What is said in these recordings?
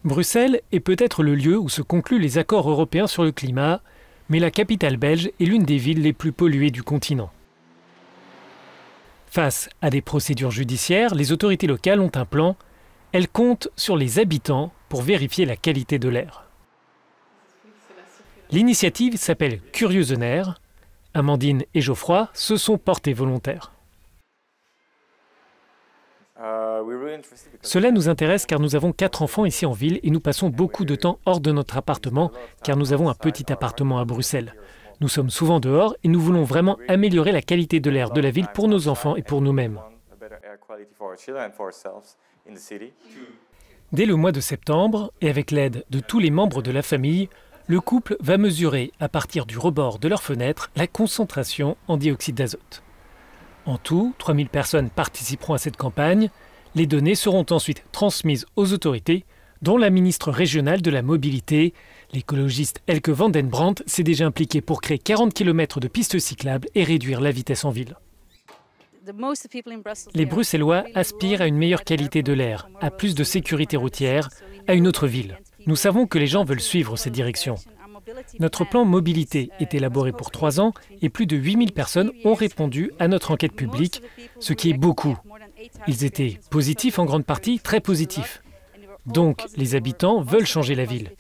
Bruxelles est peut-être le lieu où se concluent les accords européens sur le climat, mais la capitale belge est l'une des villes les plus polluées du continent. Face à des procédures judiciaires, les autorités locales ont un plan. Elles comptent sur les habitants pour vérifier la qualité de l'air. L'initiative s'appelle Curieusenaire. Amandine et Geoffroy se sont portés volontaires. Cela nous intéresse car nous avons 4 enfants ici en ville et nous passons beaucoup de temps hors de notre appartement car nous avons un petit appartement à Bruxelles. Nous sommes souvent dehors et nous voulons vraiment améliorer la qualité de l'air de la ville pour nos enfants et pour nous-mêmes. Dès le mois de septembre, et avec l'aide de tous les membres de la famille, le couple va mesurer à partir du rebord de leur fenêtre la concentration en dioxyde d'azote. En tout, 3000 personnes participeront à cette campagne. Les données seront ensuite transmises aux autorités, dont la ministre régionale de la mobilité. L'écologiste Elke van den Brandt s'est déjà impliquée pour créer 40 km de pistes cyclables et réduire la vitesse en ville. Les Bruxellois aspirent à une meilleure qualité de l'air, à plus de sécurité routière, à une autre ville. Nous savons que les gens veulent suivre cette direction. Notre plan mobilité est élaboré pour 3 ans et plus de 8000 personnes ont répondu à notre enquête publique, ce qui est beaucoup. Ils étaient positifs en grande partie, très positifs. Donc, les habitants veulent changer la ville.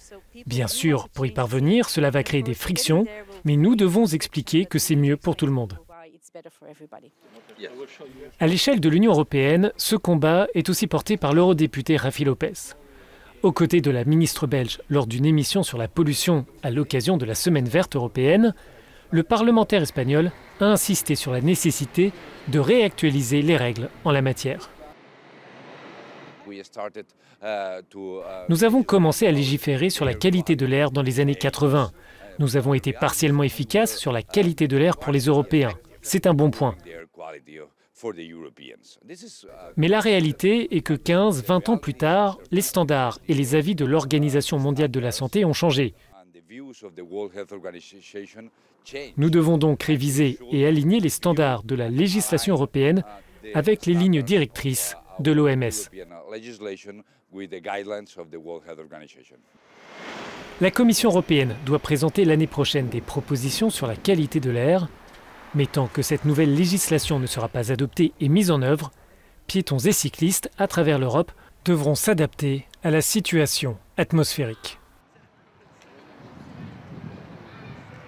Bien sûr, pour y parvenir, cela va créer des frictions, mais nous devons expliquer que c'est mieux pour tout le monde. À l'échelle de l'Union européenne, ce combat est aussi porté par l'eurodéputé Rafi Lopez. Aux côtés de la ministre belge lors d'une émission sur la pollution à l'occasion de la Semaine verte européenne, le parlementaire espagnol a insisté sur la nécessité de réactualiser les règles en la matière. Nous avons commencé à légiférer sur la qualité de l'air dans les années 80. Nous avons été partiellement efficaces sur la qualité de l'air pour les Européens. C'est un bon point. Mais la réalité est que 15-20 ans plus tard, les standards et les avis de l'Organisation mondiale de la santé ont changé. Nous devons donc réviser et aligner les standards de la législation européenne avec les lignes directrices de l'OMS. La Commission européenne doit présenter l'année prochaine des propositions sur la qualité de l'air. Mais tant que cette nouvelle législation ne sera pas adoptée et mise en œuvre, piétons et cyclistes à travers l'Europe devront s'adapter à la situation atmosphérique.